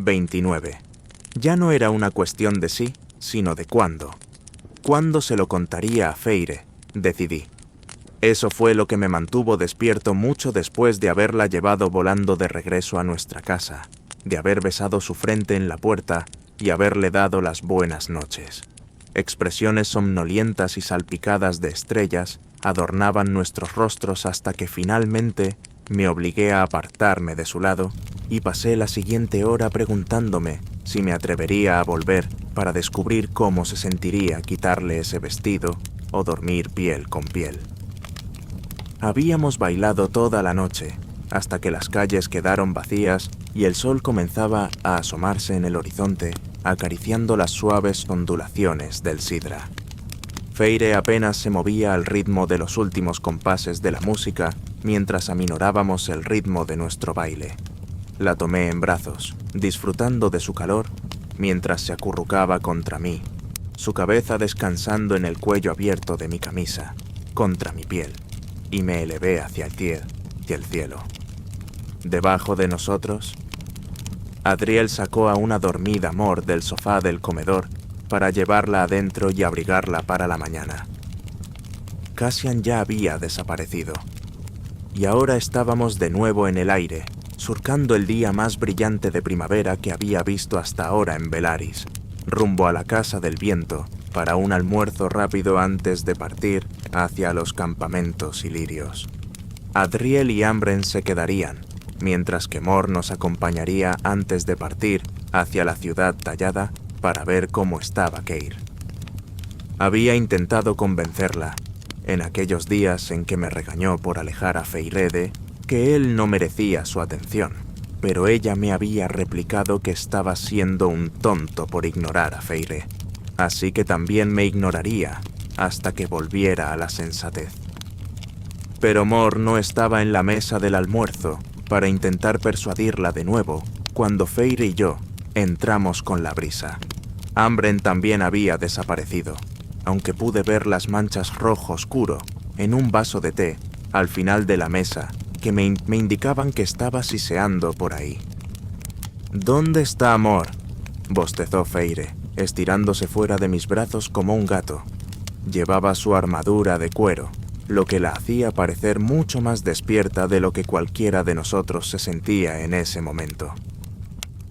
29. Ya no era una cuestión de sí, sino de cuándo. ¿Cuándo se lo contaría a Feire? Decidí. Eso fue lo que me mantuvo despierto mucho después de haberla llevado volando de regreso a nuestra casa, de haber besado su frente en la puerta y haberle dado las buenas noches. Expresiones somnolientas y salpicadas de estrellas adornaban nuestros rostros hasta que finalmente me obligué a apartarme de su lado y pasé la siguiente hora preguntándome si me atrevería a volver para descubrir cómo se sentiría quitarle ese vestido o dormir piel con piel. Habíamos bailado toda la noche, hasta que las calles quedaron vacías y el sol comenzaba a asomarse en el horizonte, acariciando las suaves ondulaciones del sidra. Feire apenas se movía al ritmo de los últimos compases de la música mientras aminorábamos el ritmo de nuestro baile. La tomé en brazos, disfrutando de su calor, mientras se acurrucaba contra mí, su cabeza descansando en el cuello abierto de mi camisa, contra mi piel, y me elevé hacia el cielo. Debajo de nosotros, Adriel sacó a una dormida Mor del sofá del comedor para llevarla adentro y abrigarla para la mañana. Cassian ya había desaparecido, y ahora estábamos de nuevo en el aire, surcando el día más brillante de primavera que había visto hasta ahora en Velaris, rumbo a la Casa del Viento para un almuerzo rápido antes de partir hacia los campamentos ilirios. Adriel y Ambren se quedarían, mientras que Mor nos acompañaría antes de partir hacia la ciudad tallada para ver cómo estaba Keir. Había intentado convencerla, en aquellos días en que me regañó por alejar a Feirede, que él no merecía su atención, pero ella me había replicado que estaba siendo un tonto por ignorar a Feire, así que también me ignoraría hasta que volviera a la sensatez. Pero Mor no estaba en la mesa del almuerzo para intentar persuadirla de nuevo cuando Feire y yo entramos con la brisa. Ambren también había desaparecido, aunque pude ver las manchas rojo oscuro en un vaso de té al final de la mesa que me indicaban que estaba siseando por ahí. ¿Dónde está Mor?, bostezó Feire, estirándose fuera de mis brazos como un gato. Llevaba su armadura de cuero, lo que la hacía parecer mucho más despierta de lo que cualquiera de nosotros se sentía en ese momento.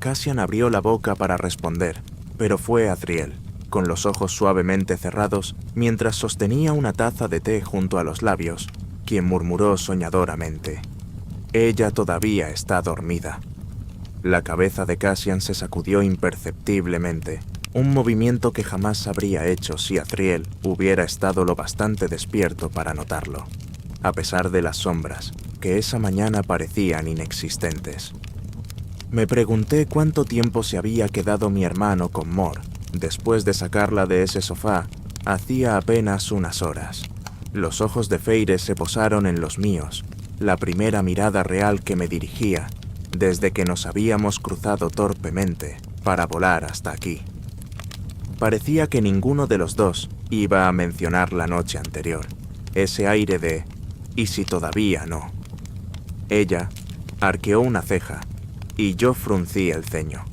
Cassian abrió la boca para responder, pero fue Adriel, con los ojos suavemente cerrados, mientras sostenía una taza de té junto a los labios, quien murmuró soñadoramente: «Ella todavía está dormida». La cabeza de Cassian se sacudió imperceptiblemente, un movimiento que jamás habría hecho si Adriel hubiera estado lo bastante despierto para notarlo, a pesar de las sombras, que esa mañana parecían inexistentes. Me pregunté cuánto tiempo se había quedado mi hermano con Mor, después de sacarla de ese sofá, hacía apenas unas horas. Los ojos de Feire se posaron en los míos, la primera mirada real que me dirigía, desde que nos habíamos cruzado torpemente para volar hasta aquí. Parecía que ninguno de los dos iba a mencionar la noche anterior, ese aire de «¿y si todavía no?». Ella arqueó una ceja y yo fruncí el ceño.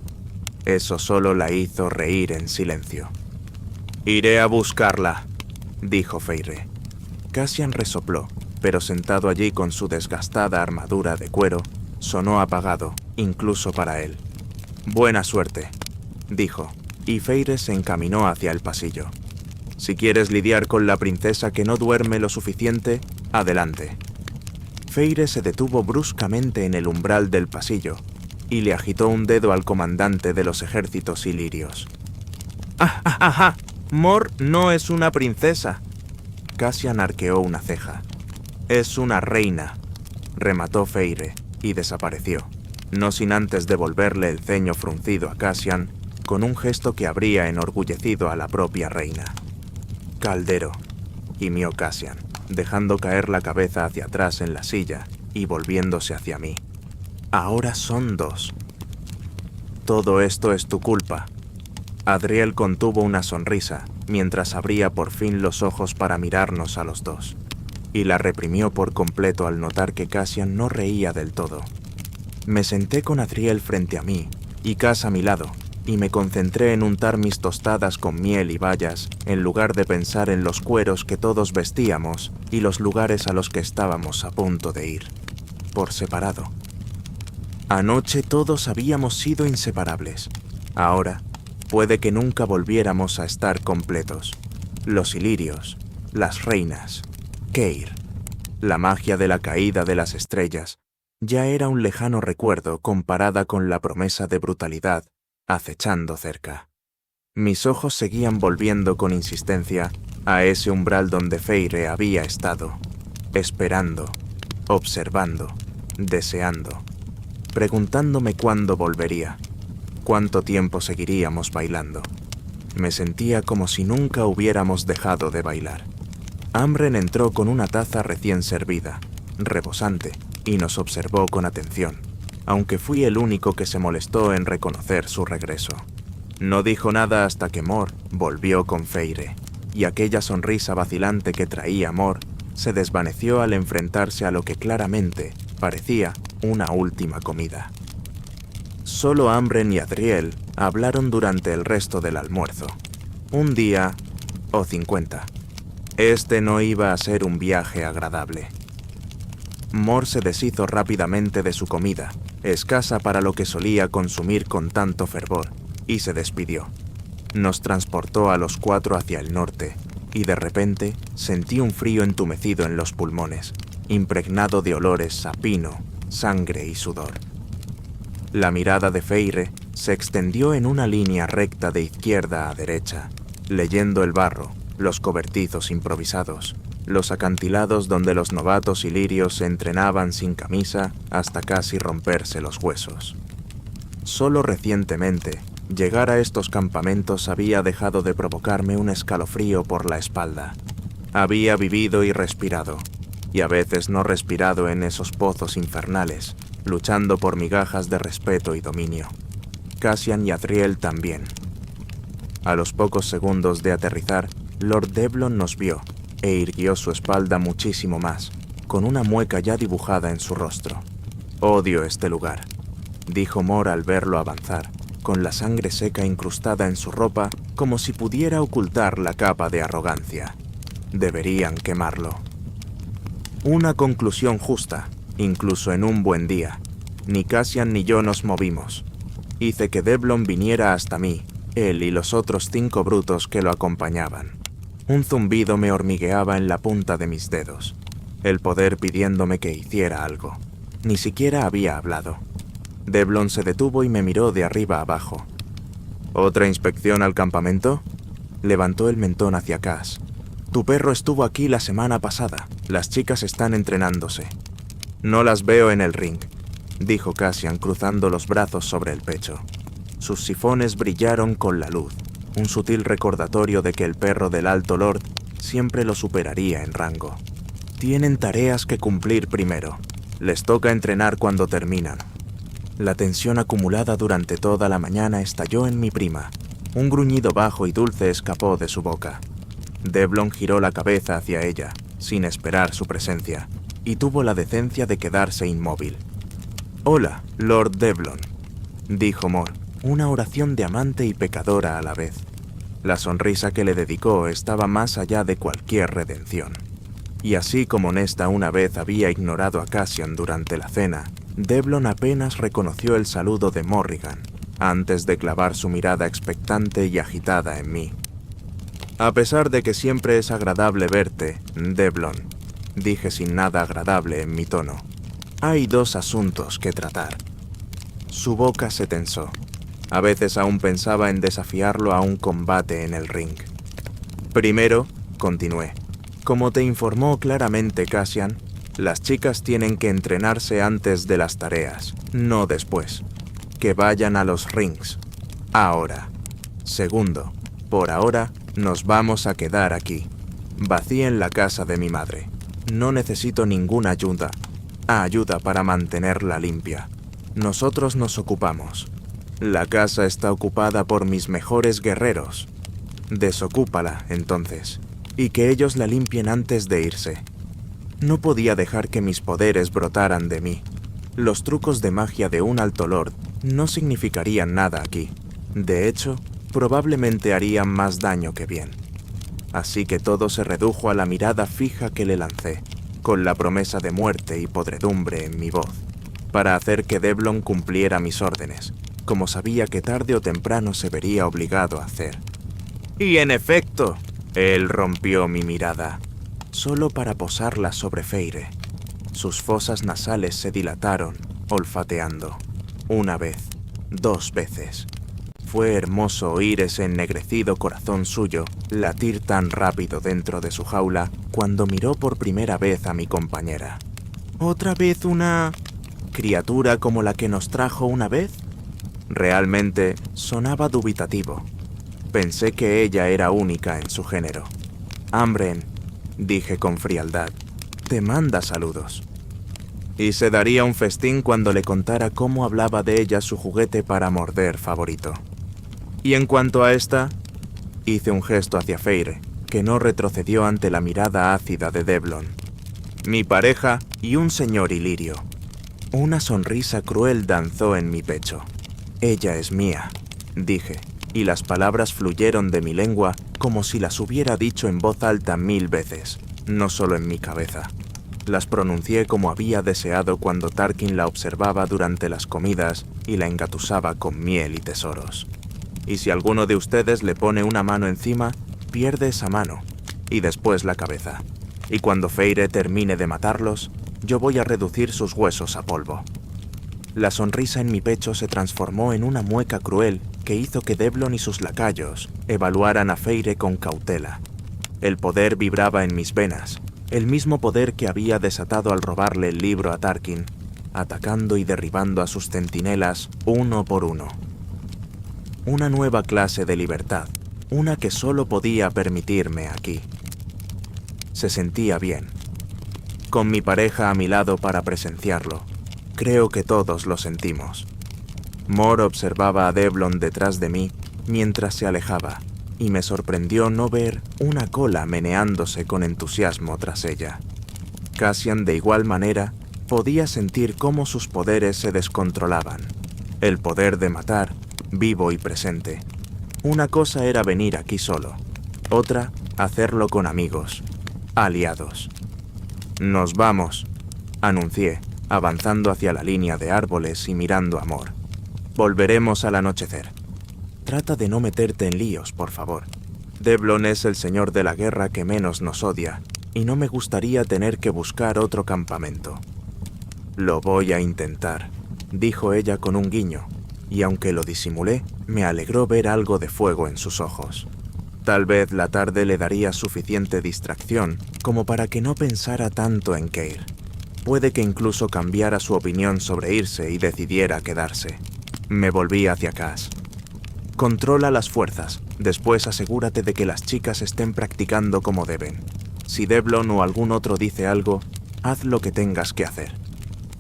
Eso solo la hizo reír en silencio. «Iré a buscarla», dijo Feire. Cassian resopló, pero sentado allí con su desgastada armadura de cuero, sonó apagado, incluso para él. «Buena suerte», dijo, y Feire se encaminó hacia el pasillo. «Si quieres lidiar con la princesa que no duerme lo suficiente, adelante». Feire se detuvo bruscamente en el umbral del pasillo y le agitó un dedo al comandante de los ejércitos ilirios. ¡Ajá! Mor no es una princesa». Cassian arqueó una ceja. «Es una reina», remató Feire, y desapareció, no sin antes devolverle el ceño fruncido a Cassian con un gesto que habría enorgullecido a la propia reina. «Caldero», gimió Cassian, dejando caer la cabeza hacia atrás en la silla y volviéndose hacia mí. «Ahora son dos». «Todo esto es tu culpa». Adriel contuvo una sonrisa mientras abría por fin los ojos para mirarnos a los dos, y la reprimió por completo al notar que Cassian no reía del todo. Me senté con Adriel frente a mí y Cass a mi lado, y me concentré en untar mis tostadas con miel y bayas, en lugar de pensar en los cueros que todos vestíamos y los lugares a los que estábamos a punto de ir, por separado. Anoche todos habíamos sido inseparables. Ahora, puede que nunca volviéramos a estar completos. Los ilirios, las reinas, Keir, la magia de la caída de las estrellas, ya era un lejano recuerdo comparada con la promesa de brutalidad acechando cerca. Mis ojos seguían volviendo con insistencia a ese umbral donde Feyre había estado, esperando, observando, deseando, preguntándome cuándo volvería, cuánto tiempo seguiríamos bailando. Me sentía como si nunca hubiéramos dejado de bailar. Amren entró con una taza recién servida, rebosante, y nos observó con atención, aunque fui el único que se molestó en reconocer su regreso. No dijo nada hasta que Mor volvió con Feyre, y aquella sonrisa vacilante que traía Mor se desvaneció al enfrentarse a lo que claramente parecía una última comida. Solo Amren y Adriel hablaron durante el resto del almuerzo. Un día o 50. Este no iba a ser un viaje agradable. Mor se deshizo rápidamente de su comida, escasa para lo que solía consumir con tanto fervor, y se despidió. Nos transportó a los 4 hacia el norte, y de repente sentí un frío entumecido en los pulmones, impregnado de olores a pino, sangre y sudor. La mirada de Feyre se extendió en una línea recta de izquierda a derecha, leyendo el barro, los cobertizos improvisados, los acantilados donde los novatos ilirios se entrenaban sin camisa hasta casi romperse los huesos. Solo recientemente, llegar a estos campamentos había dejado de provocarme un escalofrío por la espalda. Había vivido y respirado, y a veces no respirado en esos pozos infernales, luchando por migajas de respeto y dominio. Cassian y Adriel también. A los pocos segundos de aterrizar, Lord Devlon nos vio e irguió su espalda muchísimo más, con una mueca ya dibujada en su rostro. «Odio este lugar», dijo Mor al verlo avanzar, con la sangre seca incrustada en su ropa como si pudiera ocultar la capa de arrogancia. Deberían quemarlo. Una conclusión justa, incluso en un buen día. Ni Cassian ni yo nos movimos. Hice que Devlon viniera hasta mí, él y los otros 5 brutos que lo acompañaban. Un zumbido me hormigueaba en la punta de mis dedos. El poder pidiéndome que hiciera algo. Ni siquiera había hablado. Devlon se detuvo y me miró de arriba abajo. ¿Otra inspección al campamento? Levantó el mentón hacia Cass. Tu perro estuvo aquí la semana pasada. Las chicas están entrenándose. No las veo en el ring, dijo Cassian cruzando los brazos sobre el pecho. Sus sifones brillaron con la luz, un sutil recordatorio de que el perro del Alto Lord siempre lo superaría en rango. Tienen tareas que cumplir primero. Les toca entrenar cuando terminan. La tensión acumulada durante toda la mañana estalló en mi prima. Un gruñido bajo y dulce escapó de su boca. Devlon giró la cabeza hacia ella, sin esperar su presencia, y tuvo la decencia de quedarse inmóvil. «Hola, Lord Devlon», dijo Mor, una oración de amante y pecadora a la vez. La sonrisa que le dedicó estaba más allá de cualquier redención. Y así como Nesta una vez había ignorado a Cassian durante la cena, Devlon apenas reconoció el saludo de Morrigan, antes de clavar su mirada expectante y agitada en mí. «A pesar de que siempre es agradable verte, Devlon», dije sin nada agradable en mi tono, «hay 2 asuntos que tratar». Su boca se tensó. A veces aún pensaba en desafiarlo a un combate en el ring. «Primero», continué, «como te informó claramente Cassian, las chicas tienen que entrenarse antes de las tareas, no después. Que vayan a los rings. Ahora. Segundo, por ahora nos vamos a quedar aquí. Vacíen la casa de mi madre. No necesito ninguna ayuda para mantenerla limpia. Nosotros nos ocupamos. La casa está ocupada por mis mejores guerreros. Desocúpala, entonces, y que ellos la limpien antes de irse». No podía dejar que mis poderes brotaran de mí. Los trucos de magia de un alto lord no significarían nada aquí. De hecho, probablemente harían más daño que bien. Así que todo se redujo a la mirada fija que le lancé, con la promesa de muerte y podredumbre en mi voz, para hacer que Devlon cumpliera mis órdenes, como sabía que tarde o temprano se vería obligado a hacer. Y en efecto, él rompió mi mirada, solo para posarla sobre Feyre. Sus fosas nasales se dilataron, olfateando. Una vez, 2 veces. Fue hermoso oír ese ennegrecido corazón suyo latir tan rápido dentro de su jaula cuando miró por primera vez a mi compañera. ¿Otra vez una criatura como la que nos trajo una vez? Realmente sonaba dubitativo. Pensé que ella era única en su género. Ambren, dije con frialdad, te manda saludos. Y se daría un festín cuando le contara cómo hablaba de ella su juguete para morder favorito. Y en cuanto a esta, hice un gesto hacia Feyre, que no retrocedió ante la mirada ácida de Devlon. Mi pareja y un señor ilirio. Una sonrisa cruel danzó en mi pecho. Ella es mía, dije, y las palabras fluyeron de mi lengua como si las hubiera dicho en voz alta 1000 veces, no solo en mi cabeza. Las pronuncié como había deseado cuando Tarkin la observaba durante las comidas y la engatusaba con miel y tesoros. Y si alguno de ustedes le pone una mano encima, pierde esa mano, y después la cabeza. Y cuando Feyre termine de matarlos, yo voy a reducir sus huesos a polvo. La sonrisa en mi pecho se transformó en una mueca cruel que hizo que Devlon y sus lacayos evaluaran a Feyre con cautela. El poder vibraba en mis venas, el mismo poder que había desatado al robarle el libro a Tarkin, atacando y derribando a sus centinelas uno por uno. Una nueva clase de libertad, una que solo podía permitirme aquí. Se sentía bien. Con mi pareja a mi lado para presenciarlo, creo que todos lo sentimos. Mor observaba a Devlon detrás de mí mientras se alejaba, y me sorprendió no ver una cola meneándose con entusiasmo tras ella. Cassian, de igual manera, podía sentir cómo sus poderes se descontrolaban. El poder de matar, vivo y presente. Una cosa era venir aquí solo, otra, hacerlo con amigos, aliados. «Nos vamos», anuncié, avanzando hacia la línea de árboles y mirando a Mor. «Volveremos al anochecer. Trata de no meterte en líos, por favor. Devlon es el señor de la guerra que menos nos odia, y no me gustaría tener que buscar otro campamento». «Lo voy a intentar», dijo ella con un guiño, y aunque lo disimulé, me alegró ver algo de fuego en sus ojos. Tal vez la tarde le daría suficiente distracción como para que no pensara tanto en Keir. Puede que incluso cambiara su opinión sobre irse y decidiera quedarse. Me volví hacia Cass. Controla las fuerzas, después asegúrate de que las chicas estén practicando como deben. Si Devlon o algún otro dice algo, haz lo que tengas que hacer.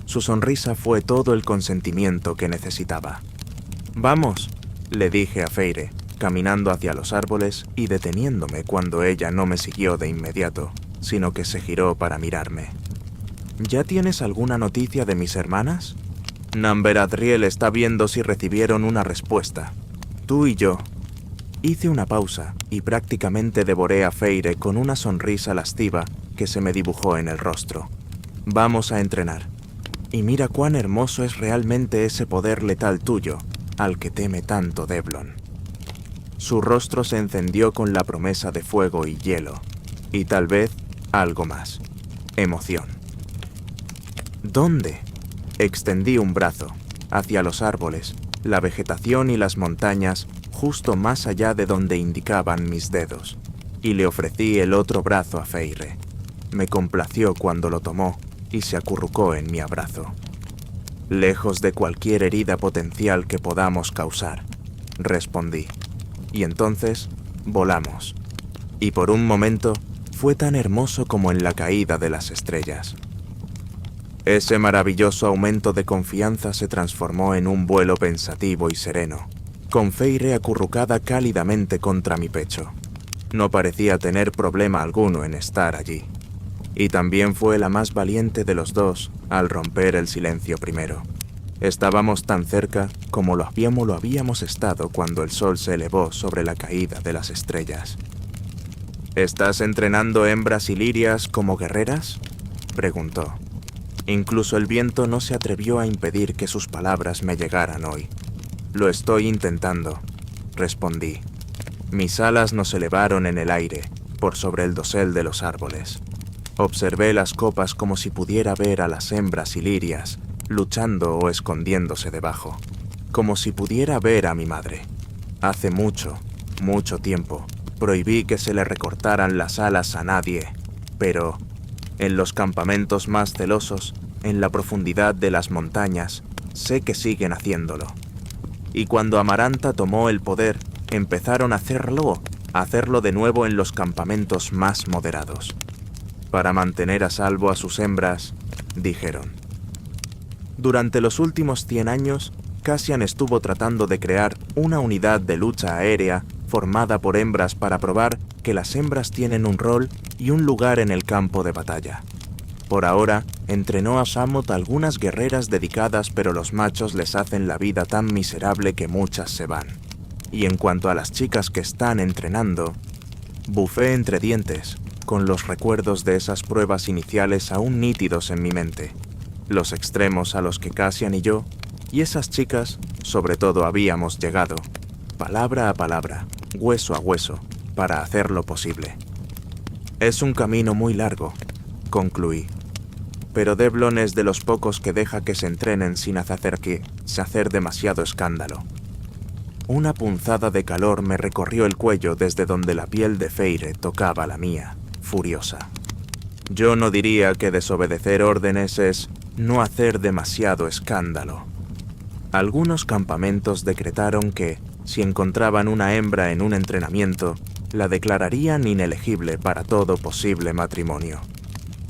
Su sonrisa fue todo el consentimiento que necesitaba. «Vamos», le dije a Feyre, caminando hacia los árboles y deteniéndome cuando ella no me siguió de inmediato, sino que se giró para mirarme. «¿Ya tienes alguna noticia de mis hermanas?» «Namberadriel está viendo si recibieron una respuesta. Tú y yo». Hice una pausa y prácticamente devoré a Feyre con una sonrisa lasciva que se me dibujó en el rostro. «Vamos a entrenar. Y mira cuán hermoso es realmente ese poder letal tuyo, al que teme tanto Devlon». Su rostro se encendió con la promesa de fuego y hielo, y tal vez algo más. Emoción. ¿Dónde? Extendí un brazo, hacia los árboles, la vegetación y las montañas, justo más allá de donde indicaban mis dedos, y le ofrecí el otro brazo a Feyre. Me complació cuando lo tomó y se acurrucó en mi abrazo. «Lejos de cualquier herida potencial que podamos causar», respondí. Y entonces volamos. Y por un momento fue tan hermoso como en la caída de las estrellas. Ese maravilloso aumento de confianza se transformó en un vuelo pensativo y sereno, con Feyre acurrucada cálidamente contra mi pecho. No parecía tener problema alguno en estar allí. Y también fue la más valiente de los dos al romper el silencio primero. Estábamos tan cerca como lo habíamos estado cuando el sol se elevó sobre la caída de las estrellas. ¿Estás entrenando hembras ilirias como guerreras?, preguntó. Incluso el viento no se atrevió a impedir que sus palabras me llegaran hoy. Lo estoy intentando, respondí. Mis alas nos elevaron en el aire, por sobre el dosel de los árboles. Observé las copas como si pudiera ver a las hembras ilirias, luchando o escondiéndose debajo, como si pudiera ver a mi madre. Hace mucho, mucho tiempo, prohibí que se le recortaran las alas a nadie, pero en los campamentos más celosos, en la profundidad de las montañas, sé que siguen haciéndolo. Y cuando Amaranta tomó el poder, empezaron a hacerlo de nuevo en los campamentos más moderados. Para mantener a salvo a sus hembras, dijeron. Durante los últimos 100 años, Cassian estuvo tratando de crear una unidad de lucha aérea formada por hembras para probar que las hembras tienen un rol y un lugar en el campo de batalla. Por ahora, entrenó a Samot algunas guerreras dedicadas, pero los machos les hacen la vida tan miserable que muchas se van. Y en cuanto a las chicas que están entrenando, bufé entre dientes, con los recuerdos de esas pruebas iniciales aún nítidos en mi mente, los extremos a los que Cassian y yo, y esas chicas, sobre todo, habíamos llegado, palabra a palabra, hueso a hueso, para hacerlo posible. Es un camino muy largo, concluí, pero Devlon es de los pocos que deja que se entrenen sin hacer demasiado escándalo. Una punzada de calor me recorrió el cuello desde donde la piel de Feire tocaba la mía, furiosa. Yo no diría que desobedecer órdenes es no hacer demasiado escándalo. Algunos campamentos decretaron que, si encontraban una hembra en un entrenamiento, la declararían inelegible para todo posible matrimonio.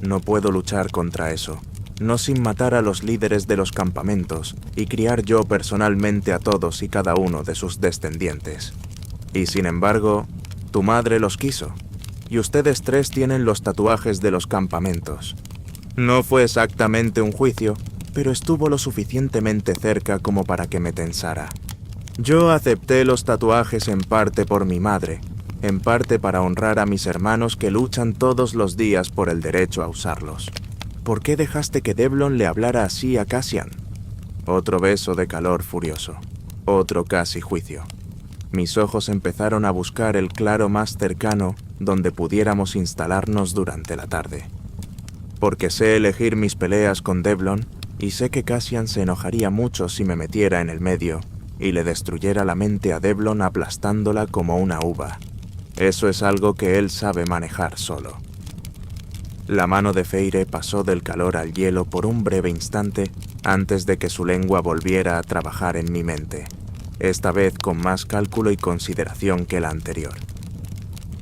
No puedo luchar contra eso, no sin matar a los líderes de los campamentos y criar yo personalmente a todos y cada uno de sus descendientes. Y sin embargo, tu madre los quiso, y ustedes tres tienen los tatuajes de los campamentos. No fue exactamente un juicio, pero estuvo lo suficientemente cerca como para que me tensara. Yo acepté los tatuajes en parte por mi madre, en parte para honrar a mis hermanos que luchan todos los días por el derecho a usarlos. ¿Por qué dejaste que Devlon le hablara así a Cassian? Otro beso de calor furioso, otro casi juicio. Mis ojos empezaron a buscar el claro más cercano donde pudiéramos instalarnos durante la tarde. Porque sé elegir mis peleas con Devlon, y sé que Cassian se enojaría mucho si me metiera en el medio y le destruyera la mente a Devlon aplastándola como una uva. Eso es algo que él sabe manejar solo. La mano de Feire pasó del calor al hielo por un breve instante antes de que su lengua volviera a trabajar en mi mente, esta vez con más cálculo y consideración que la anterior.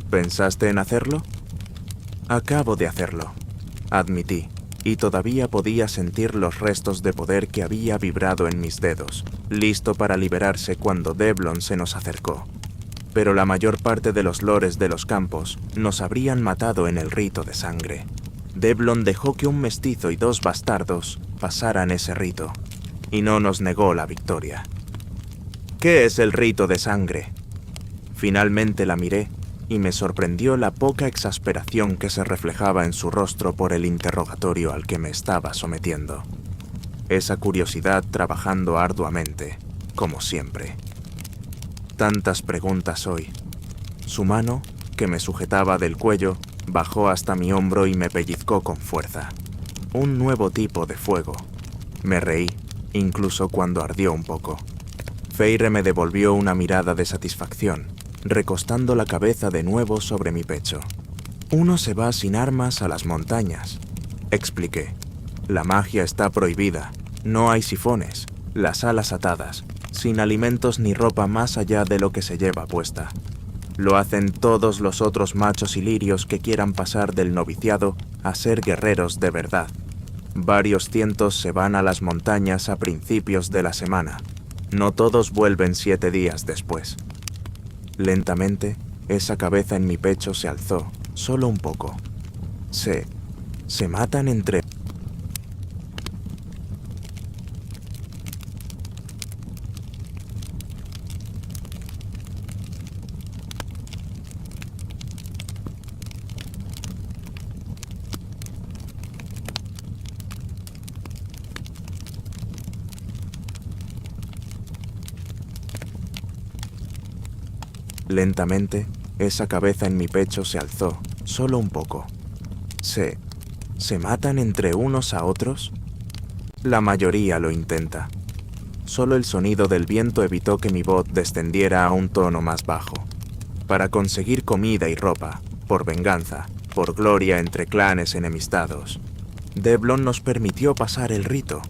¿Pensaste en hacerlo? Acabo de hacerlo, admití, y todavía podía sentir los restos de poder que había vibrado en mis dedos, listo para liberarse cuando Devlon se nos acercó. Pero la mayor parte de los lores de los campos nos habrían matado en el rito de sangre. Devlon dejó que un mestizo y 2 bastardos pasaran ese rito, y no nos negó la victoria. ¿Qué es el rito de sangre? Finalmente la miré, y me sorprendió la poca exasperación que se reflejaba en su rostro por el interrogatorio al que me estaba sometiendo. Esa curiosidad trabajando arduamente, como siempre. Tantas preguntas hoy. Su mano, que me sujetaba del cuello, bajó hasta mi hombro y me pellizcó con fuerza. Un nuevo tipo de fuego. Me reí, incluso cuando ardió un poco. Feire me devolvió una mirada de satisfacción, recostando la cabeza de nuevo sobre mi pecho. Uno se va sin armas a las montañas, expliqué. La magia está prohibida, no hay sifones, las alas atadas, sin alimentos ni ropa más allá de lo que se lleva puesta. Lo hacen todos los otros machos ilirios que quieran pasar del noviciado a ser guerreros de verdad. Varios cientos se van a las montañas a principios de la semana. No todos vuelven 7 días después. Lentamente, esa cabeza en mi pecho se alzó, solo un poco. Sé Se matan entre... Lentamente, esa cabeza en mi pecho se alzó, solo un poco. ¿Se matan entre unos a otros? La mayoría lo intenta. Solo el sonido del viento evitó que mi voz descendiera a un tono más bajo. Para conseguir comida y ropa, por venganza, por gloria entre clanes enemistados, Devlon nos permitió pasar el rito,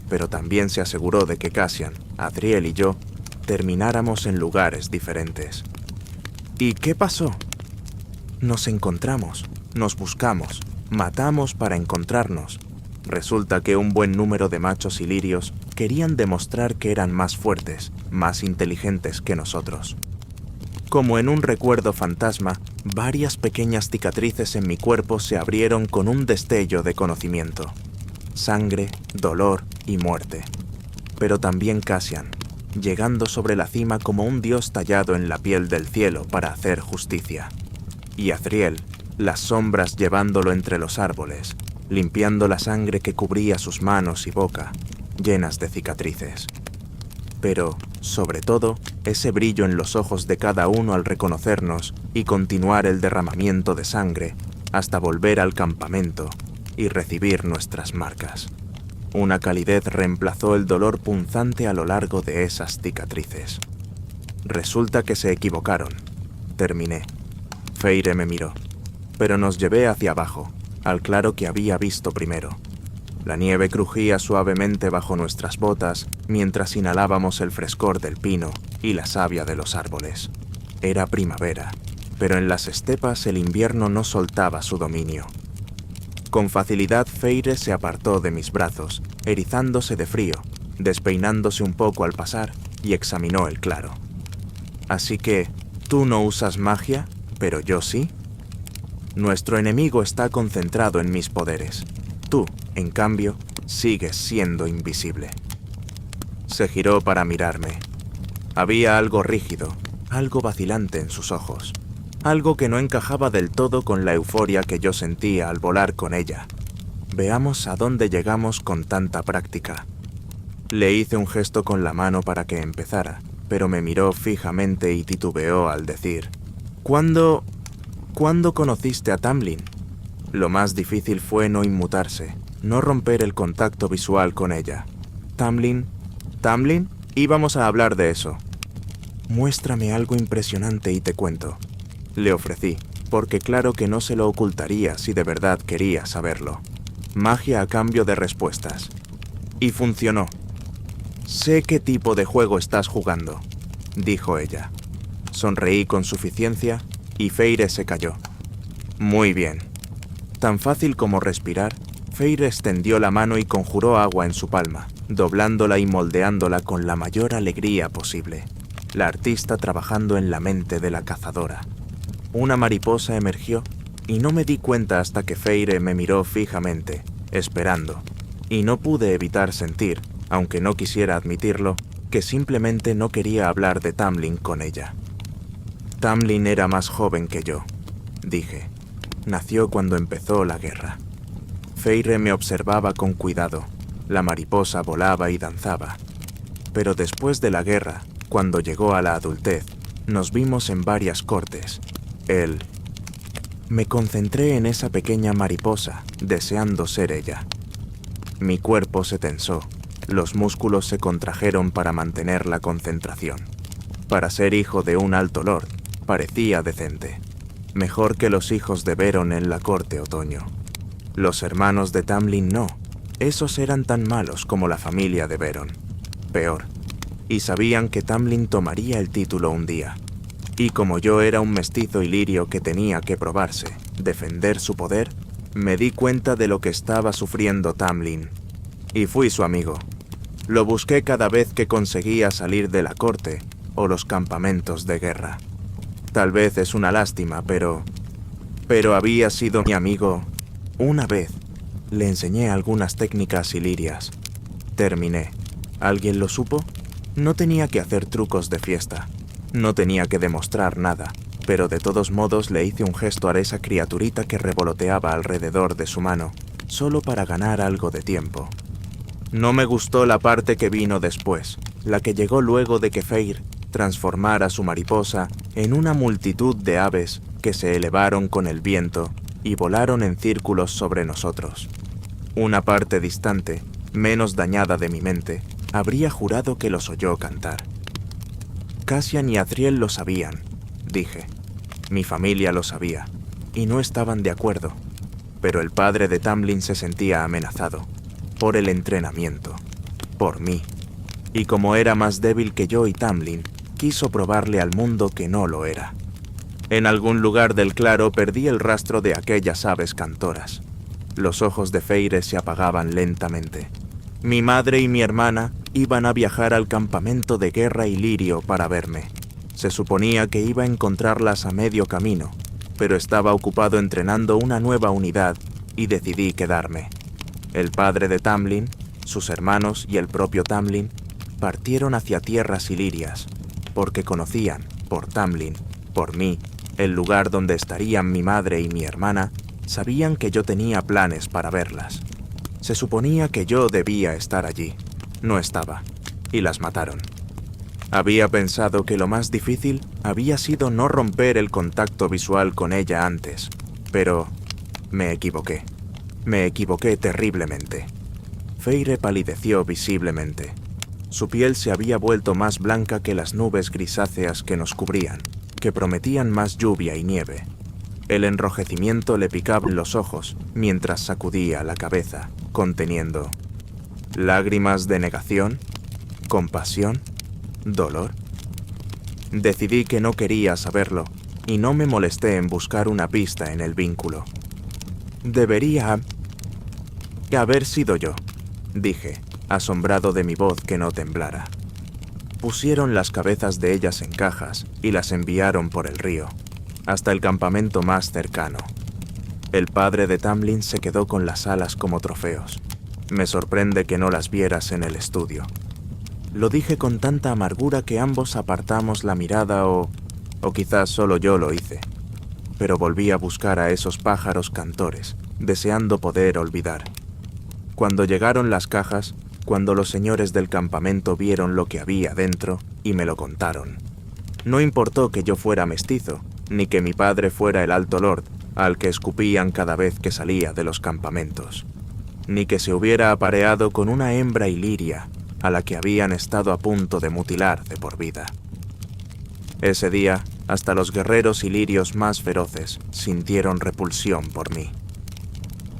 pero también se aseguró de que Cassian, Adriel y yo termináramos en lugares diferentes. ¿Y qué pasó? Nos encontramos, nos buscamos, matamos para encontrarnos. Resulta que un buen número de machos ilirios querían demostrar que eran más fuertes, más inteligentes que nosotros. Como en un recuerdo fantasma, varias pequeñas cicatrices en mi cuerpo se abrieron con un destello de conocimiento. Sangre, dolor y muerte. Pero también Cassian, llegando sobre la cima como un dios tallado en la piel del cielo para hacer justicia. Y Azriel, las sombras llevándolo entre los árboles, limpiando la sangre que cubría sus manos y boca, llenas de cicatrices. Pero, sobre todo, ese brillo en los ojos de cada uno al reconocernos y continuar el derramamiento de sangre hasta volver al campamento y recibir nuestras marcas. Una calidez reemplazó el dolor punzante a lo largo de esas cicatrices. Resulta que se equivocaron. Terminé. Feire me miró, pero nos llevé hacia abajo, al claro que había visto primero. La nieve crujía suavemente bajo nuestras botas mientras inhalábamos el frescor del pino y la savia de los árboles. Era primavera, pero en las estepas el invierno no soltaba su dominio. Con facilidad Feire se apartó de mis brazos, erizándose de frío, despeinándose un poco al pasar, y examinó el claro. Así que, ¿tú no usas magia, pero yo sí? Nuestro enemigo está concentrado en mis poderes. Tú, en cambio, sigues siendo invisible. Se giró para mirarme. Había algo rígido, algo vacilante en sus ojos. Algo que no encajaba del todo con la euforia que yo sentía al volar con ella. Veamos a dónde llegamos con tanta práctica. Le hice un gesto con la mano para que empezara, pero me miró fijamente y titubeó al decir: ¿Cuándo conociste a Tamlin? Lo más difícil fue no inmutarse, no romper el contacto visual con ella. ¿Tamlin? Íbamos a hablar de eso. Muéstrame algo impresionante y te cuento. Le ofrecí, porque claro que no se lo ocultaría si de verdad quería saberlo. Magia a cambio de respuestas. Y funcionó. Sé qué tipo de juego estás jugando, dijo ella. Sonreí con suficiencia y Feire se calló. Muy bien. Tan fácil como respirar, Feire extendió la mano y conjuró agua en su palma, doblándola y moldeándola con la mayor alegría posible. La artista trabajando en la mente de la cazadora. Una mariposa emergió y no me di cuenta hasta que Feire me miró fijamente, esperando, y no pude evitar sentir, aunque no quisiera admitirlo, que simplemente no quería hablar de Tamlin con ella. Tamlin era más joven que yo, dije. Nació cuando empezó la guerra. Feire me observaba con cuidado. La mariposa volaba y danzaba. Pero después de la guerra, cuando llegó a la adultez, nos vimos en varias cortes. Me concentré en esa pequeña mariposa, deseando ser ella. Mi cuerpo se tensó, los músculos se contrajeron para mantener la concentración. Para ser hijo de un alto lord, parecía decente. Mejor que los hijos de Beron en la corte otoño. Los hermanos de Tamlin no, esos eran tan malos como la familia de Beron. Peor. Y sabían que Tamlin tomaría el título un día. Y como yo era un mestizo ilirio que tenía que probarse, defender su poder, me di cuenta de lo que estaba sufriendo Tamlin. Y fui su amigo. Lo busqué cada vez que conseguía salir de la corte o los campamentos de guerra. Tal vez es una lástima, pero había sido mi amigo Una vez le enseñé algunas técnicas ilirias. Terminé. ¿Alguien lo supo? No tenía que hacer trucos de fiesta. No tenía que demostrar nada, pero de todos modos le hice un gesto a esa criaturita que revoloteaba alrededor de su mano, solo para ganar algo de tiempo. No me gustó la parte que vino después, la que llegó luego de que Feyre transformara su mariposa en una multitud de aves que se elevaron con el viento y volaron en círculos sobre nosotros. Una parte distante, menos dañada de mi mente, habría jurado que los oyó cantar. Cassian y Azriel lo sabían, dije. Mi familia lo sabía, y no estaban de acuerdo. Pero el padre de Tamlin se sentía amenazado, por el entrenamiento, por mí. Y como era más débil que yo y Tamlin, quiso probarle al mundo que no lo era. En algún lugar del claro perdí el rastro de aquellas aves cantoras. Los ojos de Feyre se apagaban lentamente. Mi madre y mi hermana iban a viajar al campamento de guerra ilirio para verme. Se suponía que iba a encontrarlas a medio camino, pero estaba ocupado entrenando una nueva unidad y decidí quedarme. El padre de Tamlin, sus hermanos y el propio Tamlin partieron hacia tierras ilirias, porque conocían, por Tamlin, por mí, el lugar donde estarían mi madre y mi hermana. Sabían que yo tenía planes para verlas. Se suponía que yo debía estar allí. No estaba, y las mataron. Había pensado que lo más difícil había sido no romper el contacto visual con ella antes, pero me equivoqué. Me equivoqué terriblemente. Feyre palideció visiblemente. Su piel se había vuelto más blanca que las nubes grisáceas que nos cubrían, que prometían más lluvia y nieve. El enrojecimiento le picaba en los ojos mientras sacudía la cabeza, conteniendo lágrimas de negación, compasión, dolor. Decidí que no quería saberlo y no me molesté en buscar una pista en el vínculo. Debería haber sido yo, dije, asombrado de mi voz que no temblara. Pusieron las cabezas de ellas en cajas y las enviaron por el río, hasta el campamento más cercano. El padre de Tamlin se quedó con las alas como trofeos. Me sorprende que no las vieras en el estudio. Lo dije con tanta amargura que ambos apartamos la mirada o quizás solo yo lo hice. Pero volví a buscar a esos pájaros cantores, deseando poder olvidar. Cuando llegaron las cajas, cuando los señores del campamento vieron lo que había dentro y me lo contaron. No importó que yo fuera mestizo, ni que mi padre fuera el Alto Lord, al que escupían cada vez que salía de los campamentos, ni que se hubiera apareado con una hembra iliria a la que habían estado a punto de mutilar de por vida. Ese día, hasta los guerreros ilirios más feroces sintieron repulsión por mí.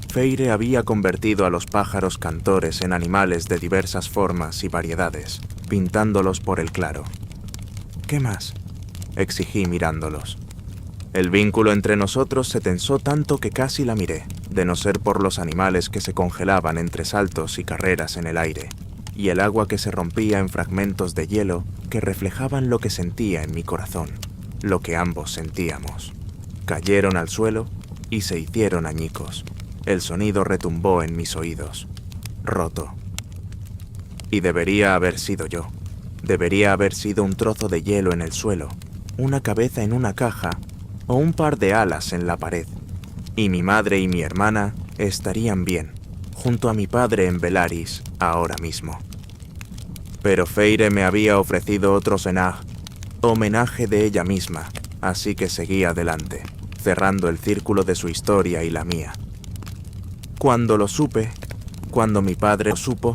Feyre había convertido a los pájaros cantores en animales de diversas formas y variedades, pintándolos por el claro. ¿Qué más?, exigí mirándolos. El vínculo entre nosotros se tensó tanto que casi la miré, de no ser por los animales que se congelaban entre saltos y carreras en el aire, y el agua que se rompía en fragmentos de hielo que reflejaban lo que sentía en mi corazón, lo que ambos sentíamos. Cayeron al suelo y se hicieron añicos. El sonido retumbó en mis oídos. Roto. Y debería haber sido yo. Debería haber sido un trozo de hielo en el suelo, una cabeza en una caja o un par de alas en la pared. Y mi madre y mi hermana estarían bien, junto a mi padre en Velaris, ahora mismo. Pero Feyre me había ofrecido otro homenaje de ella misma, así que seguí adelante, cerrando el círculo de su historia y la mía. Cuando lo supe, cuando mi padre lo supo,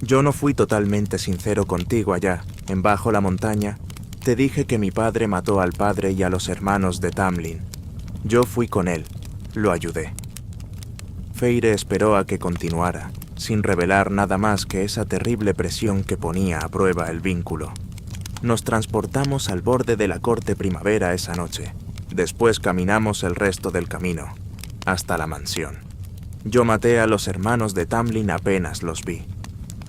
yo no fui totalmente sincero contigo allá, en bajo la montaña. Te dije que mi padre mató al padre y a los hermanos de Tamlin. Yo fui con él, lo ayudé. Feyre esperó a que continuara, sin revelar nada más que esa terrible presión que ponía a prueba el vínculo. Nos transportamos al borde de la corte primavera esa noche. Después caminamos el resto del camino, hasta la mansión. Yo maté a los hermanos de Tamlin apenas los vi.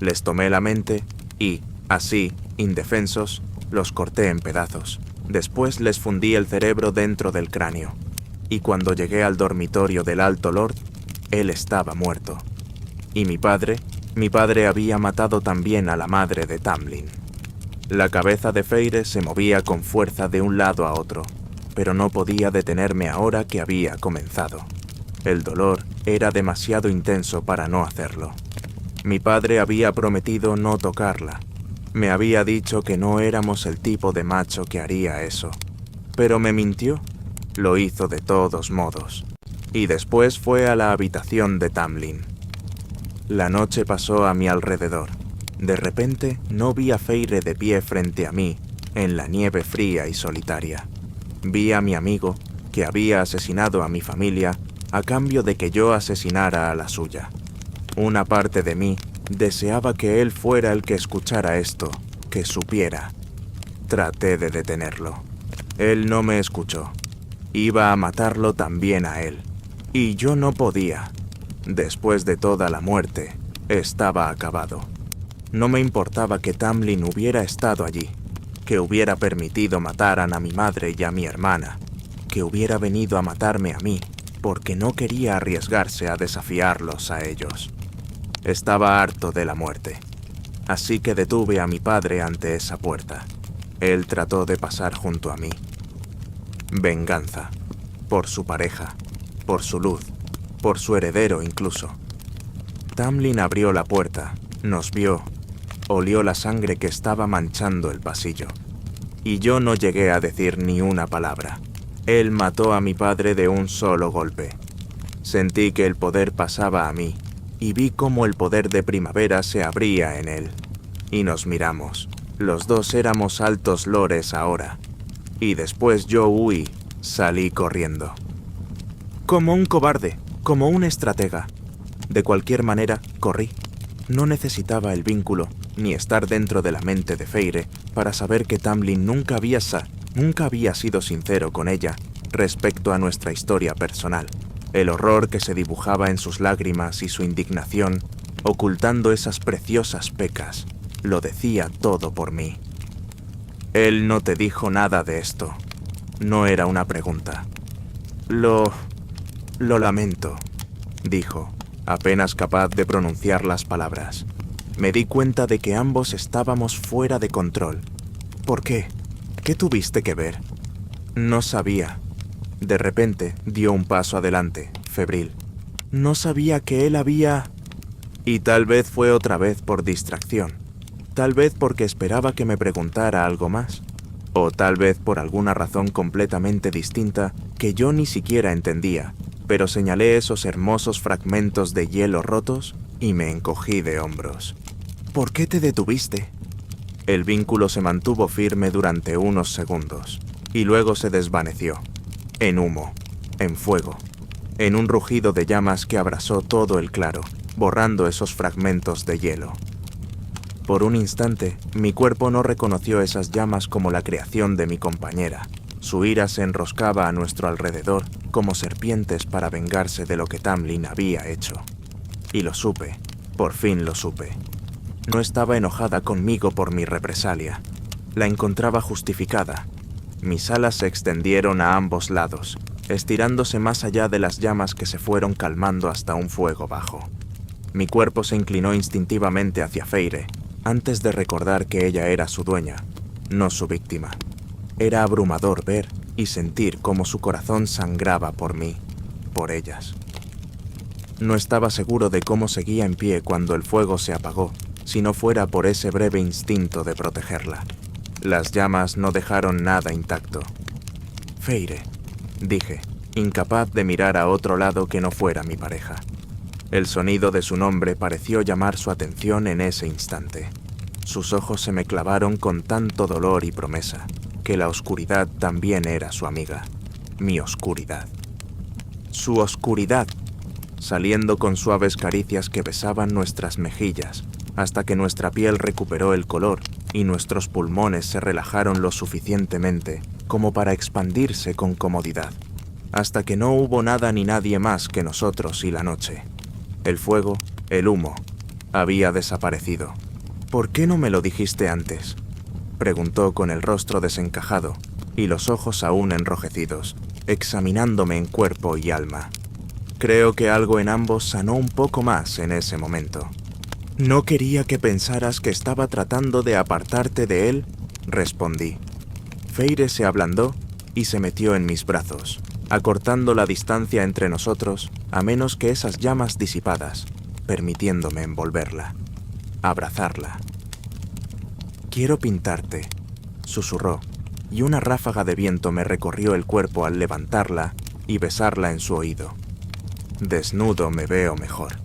Les tomé la mente y, así, indefensos, los corté en pedazos. Después les fundí el cerebro dentro del cráneo. Y cuando llegué al dormitorio del Alto Lord, él estaba muerto. Y mi padre había matado también a la madre de Tamlin. La cabeza de Feire se movía con fuerza de un lado a otro, pero no podía detenerme ahora que había comenzado. El dolor era demasiado intenso para no hacerlo. Mi padre había prometido no tocarla. Me había dicho que no éramos el tipo de macho que haría eso. Pero me mintió. Lo hizo de todos modos. Y después fue a la habitación de Tamlin. La noche pasó a mi alrededor. De repente no vi a Feire de pie frente a mí, en la nieve fría y solitaria. Vi a mi amigo, que había asesinado a mi familia, a cambio de que yo asesinara a la suya. Una parte de mí deseaba que él fuera el que escuchara esto, que supiera. Traté de detenerlo. Él no me escuchó. Iba a matarlo también a él. Y yo no podía. Después de toda la muerte, estaba acabado. No me importaba que Tamlin hubiera estado allí, que hubiera permitido matar a mi madre y a mi hermana, que hubiera venido a matarme a mí, porque no quería arriesgarse a desafiarlos a ellos. Estaba harto de la muerte, así que detuve a mi padre ante esa puerta. Él trató de pasar junto a mí. Venganza, por su pareja, por su luz, por su heredero incluso. Tamlin abrió la puerta, nos vio, olió la sangre que estaba manchando el pasillo. Y yo no llegué a decir ni una palabra. Él mató a mi padre de un solo golpe. Sentí que el poder pasaba a mí, y vi cómo el poder de primavera se abría en él. Y nos miramos. Los dos éramos altos lores ahora. Y después yo huí, salí corriendo. Como un cobarde, como un estratega. De cualquier manera, corrí. No necesitaba el vínculo, ni estar dentro de la mente de Feire, para saber que Tamlin nunca había sido sincero con ella respecto a nuestra historia personal. El horror que se dibujaba en sus lágrimas y su indignación, ocultando esas preciosas pecas, lo decía todo por mí. Él no te dijo nada de esto. No era una pregunta. Lo lamento, dijo, apenas capaz de pronunciar las palabras. Me di cuenta de que ambos estábamos fuera de control. ¿Por qué? ¿Qué tuviste que ver? No sabía. De repente dio un paso adelante, febril. No sabía que él había... Y tal vez fue otra vez por distracción. Tal vez porque esperaba que me preguntara algo más. O tal vez por alguna razón completamente distinta que yo ni siquiera entendía. Pero señalé esos hermosos fragmentos de hielo rotos y me encogí de hombros. ¿Por qué te detuviste? El vínculo se mantuvo firme durante unos segundos y luego se desvaneció. En humo, en fuego, en un rugido de llamas que abrasó todo el claro, borrando esos fragmentos de hielo. Por un instante, mi cuerpo no reconoció esas llamas como la creación de mi compañera. Su ira se enroscaba a nuestro alrededor como serpientes para vengarse de lo que Tamlin había hecho. Y lo supe, por fin lo supe. No estaba enojada conmigo por mi represalia. La encontraba justificada. Mis alas se extendieron a ambos lados, estirándose más allá de las llamas que se fueron calmando hasta un fuego bajo. Mi cuerpo se inclinó instintivamente hacia Feire, antes de recordar que ella era su dueña, no su víctima. Era abrumador ver y sentir cómo su corazón sangraba por mí, por ellas. No estaba seguro de cómo seguía en pie cuando el fuego se apagó, si no fuera por ese breve instinto de protegerla. Las llamas no dejaron nada intacto. Feire, dije, incapaz de mirar a otro lado que no fuera mi pareja. El sonido de su nombre pareció llamar su atención en ese instante. Sus ojos se me clavaron con tanto dolor y promesa, que la oscuridad también era su amiga. Mi oscuridad. Su oscuridad, saliendo con suaves caricias que besaban nuestras mejillas, hasta que nuestra piel recuperó el color y nuestros pulmones se relajaron lo suficientemente como para expandirse con comodidad, hasta que no hubo nada ni nadie más que nosotros y la noche. El fuego, el humo, había desaparecido. ¿Por qué no me lo dijiste antes?, preguntó con el rostro desencajado y los ojos aún enrojecidos, examinándome en cuerpo y alma. Creo que algo en ambos sanó un poco más en ese momento. No quería que pensaras que estaba tratando de apartarte de él, respondí. Feire se ablandó y se metió en mis brazos, acortando la distancia entre nosotros a menos que esas llamas disipadas, permitiéndome envolverla, abrazarla. «Quiero pintarte», susurró, y una ráfaga de viento me recorrió el cuerpo al levantarla y besarla en su oído. Desnudo me veo mejor.